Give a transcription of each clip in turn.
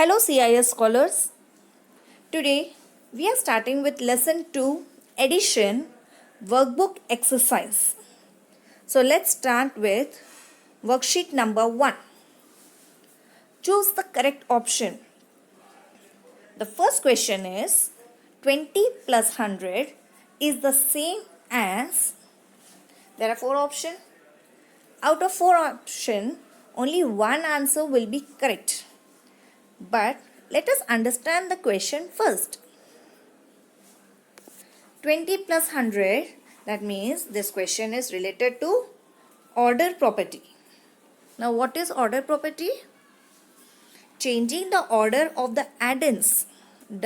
Hello CIS scholars. Today we are starting with lesson 2 addition workbook exercise. So let's start with worksheet number 1. Choose the correct option. The first question is 20 plus 100 is the same as, there are 4 options. Out of 4 options, only one answer will be correct. But let us understand the question first. 20 plus 100, that means this question is related to order property. Now what is order property? Changing the order of the addends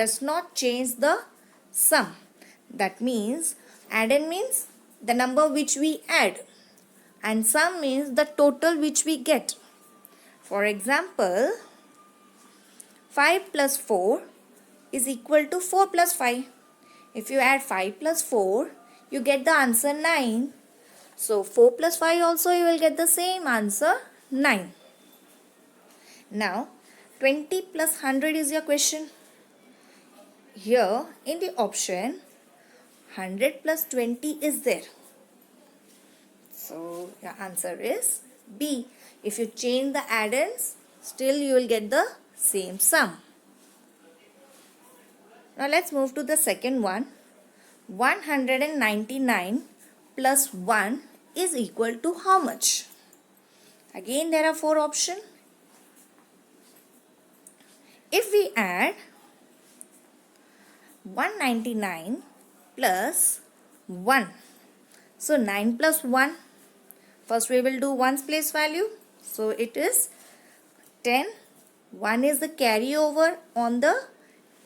does not change the sum. That means addend means the number which we add and sum means the total which we get. For example, 5 plus 4 is equal to 4 plus 5. If you add 5 plus 4, you get the answer 9. So 4 plus 5 also you will get the same answer 9. Now 20 plus 100 is your question. Here in the option 100 plus 20 is there. So your answer is B. If you change the addends, still you will get the same sum. Now let's move to the second one. 199 plus 1 is equal to how much? Again there are 4 options. If we add 199 plus 1, so 9 plus 1, first we will do 1's place value. So it is 10. 1 is the carryover on the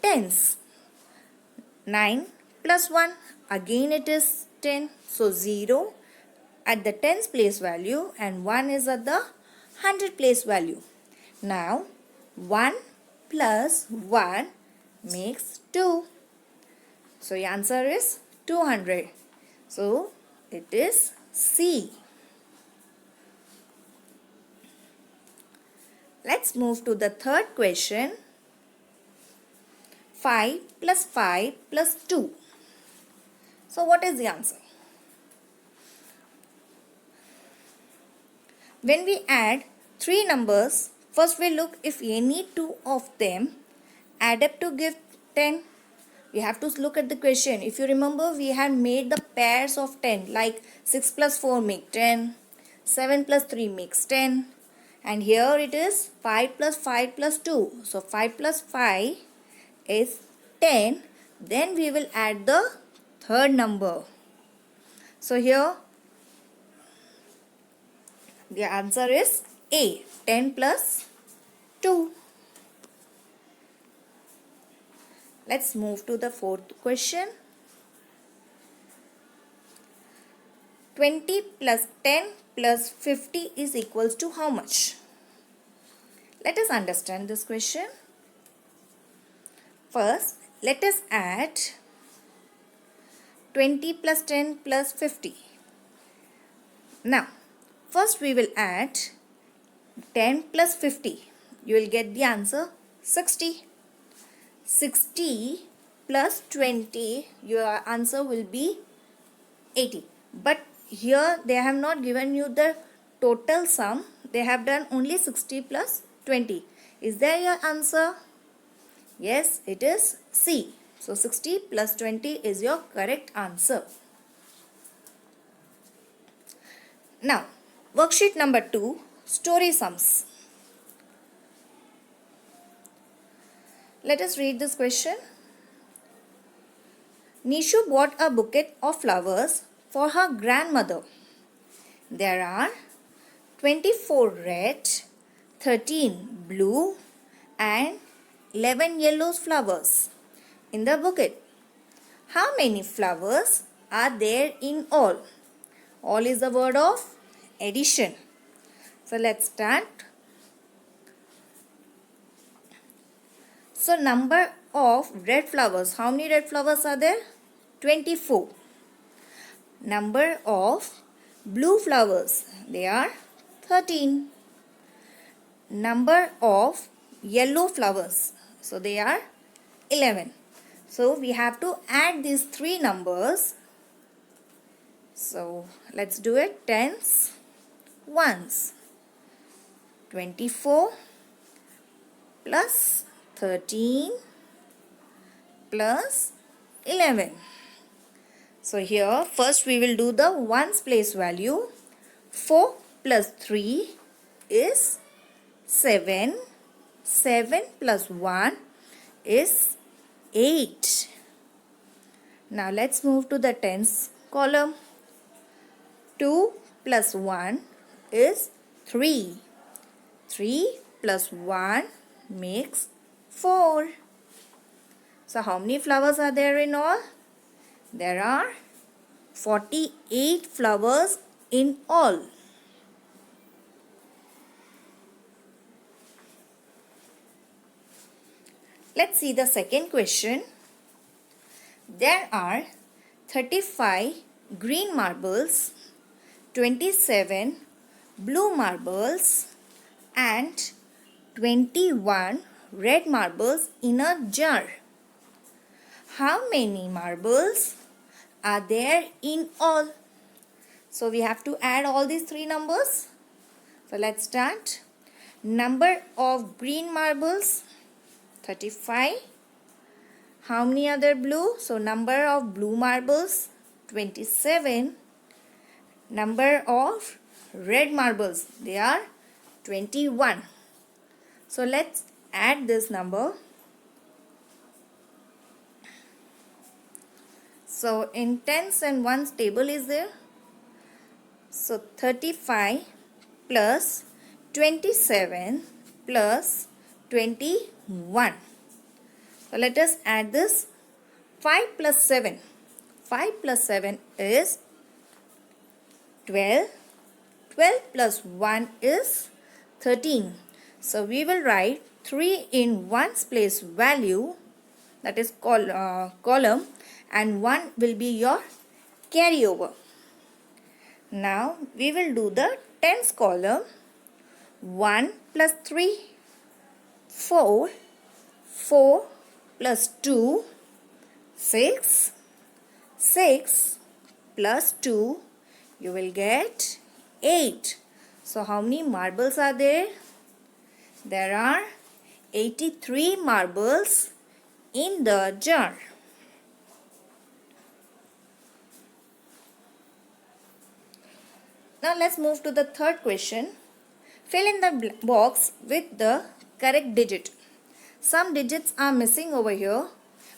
tens. 9 plus 1, again it is 10. So 0 at the tens place value and 1 is at the 100 place value. Now 1 plus 1 makes 2. So your answer is 200. So it is C. Let's move to the third question. 5 plus 5 plus 2. So what is the answer? When we add 3 numbers, first we look if any 2 of them add up to give 10. We have to look at the question. If you remember, we had made the pairs of 10, like 6 plus 4 make 10, 7 plus 3 makes 10. And here it is 5 plus 5 plus 2. So 5 plus 5 is 10. Then we will add the third number. So here the answer is A. 10 plus 2. Let's move to the fourth question. 20 plus 10 plus 50 is equals to how much? Let us understand this question. First, let us add 20 plus 10 plus 50. Now, first we will add 10 plus 50. You will get the answer 60. 60 plus 20, your answer will be 80. But here they have not given you the total sum. They have done only 60 plus 20. Is there your answer? Yes, it is C. So 60 plus 20 is your correct answer. Now, worksheet number 2, story sums. Let us read this question. Nishu bought a bouquet of flowers for her grandmother. There are 24 red, 13 blue and 11 yellow flowers in the bouquet. How many flowers are there in all? All is the word of addition. So let's start. So number of red flowers. How many red flowers are there? 24. Number of blue flowers. They are 13. Number of yellow flowers. So they are 11. So we have to add these three numbers. So let's do it. Tens, ones. 24 plus 13 plus 11. So here first we will do the ones place value. 4 plus 3 is 7. 7 plus 1 is 8. Now let's move to the tens column. 2 plus 1 is 3. 3 plus 1 makes 4. So how many flowers are there in all? There are 48 flowers in all. Let's see the second question. There are 35 green marbles, 27 blue marbles and 21 red marbles in a jar. How many marbles are there in all? So we have to add all these three numbers. So let's start. Number of green marbles, 35. How many are there blue? So number of blue marbles, 27. Number of red marbles, they are 21. So let's add this number. So in tens and ones table is there. So 35 plus 27 plus 21. So let us add this. 5 plus 7. 5 plus 7 is 12. 12 plus 1 is 13. So we will write 3 in ones place value, that is column, and 1 will be your carryover. Now we will do the tens column. 1 plus 3, 4. 4 plus 2, 6. 6 plus 2, you will get 8. So how many marbles are there? There are 83 marbles in the jar. Now let's move to the third question. Fill in the box with the correct digit. Some digits are missing over here,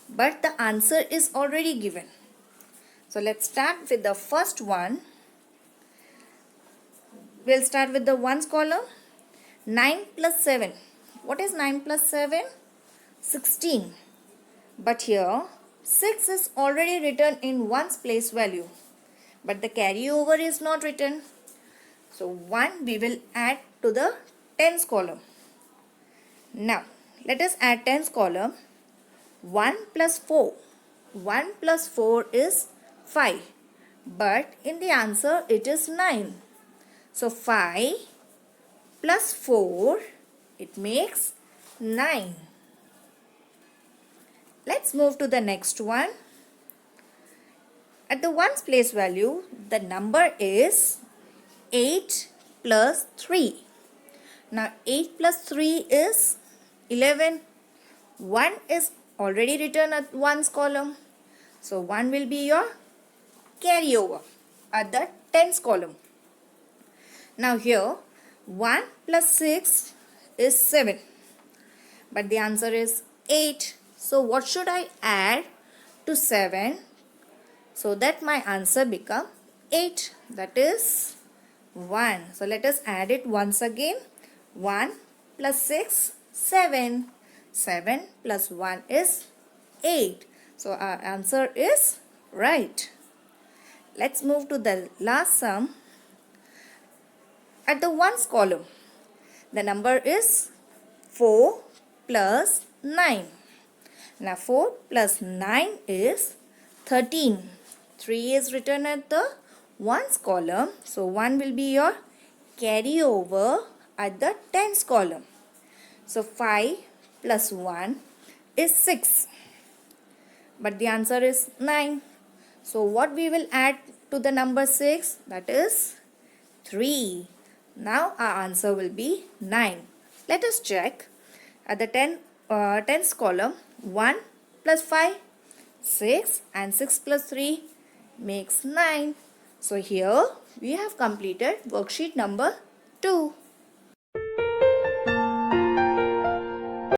but the answer is already given. So let's start with the first one. We'll start with the ones column. 9 plus 7. What is 9 plus 7? 16. But here 6 is already written in ones place value, but the carryover is not written. So 1 we will add to the tens column. Now let us add tens column. 1 plus 4. 1 plus 4 is 5. But in the answer it is 9. So 5 plus 4, it makes 9. Let's move to the next one. At the ones place value, the number is 8 plus 3. Now 8 plus 3 is 11. 1 is already written at ones column. So 1 will be your carryover at the tens column. Now here 1 plus 6 is 7. But the answer is 8. So what should I add to 7 so that my answer become 8? That is 1. So let us add it once again. 1 plus 6, 7. 7 plus 1 is 8. So our answer is right. Let's move to the last sum. At the ones column, the number is 4 plus 9. Now 4 plus 9 is 13. 3 is written at the ones column. So 1 will be your carryover at the tens column. So 5 plus 1 is 6. But the answer is 9. So what we will add to the number 6? That is 3. Now our answer will be 9. Let us check. At the tens column, 1 plus 5, 6, and 6 plus 3 makes 9. So here we have completed worksheet number 2.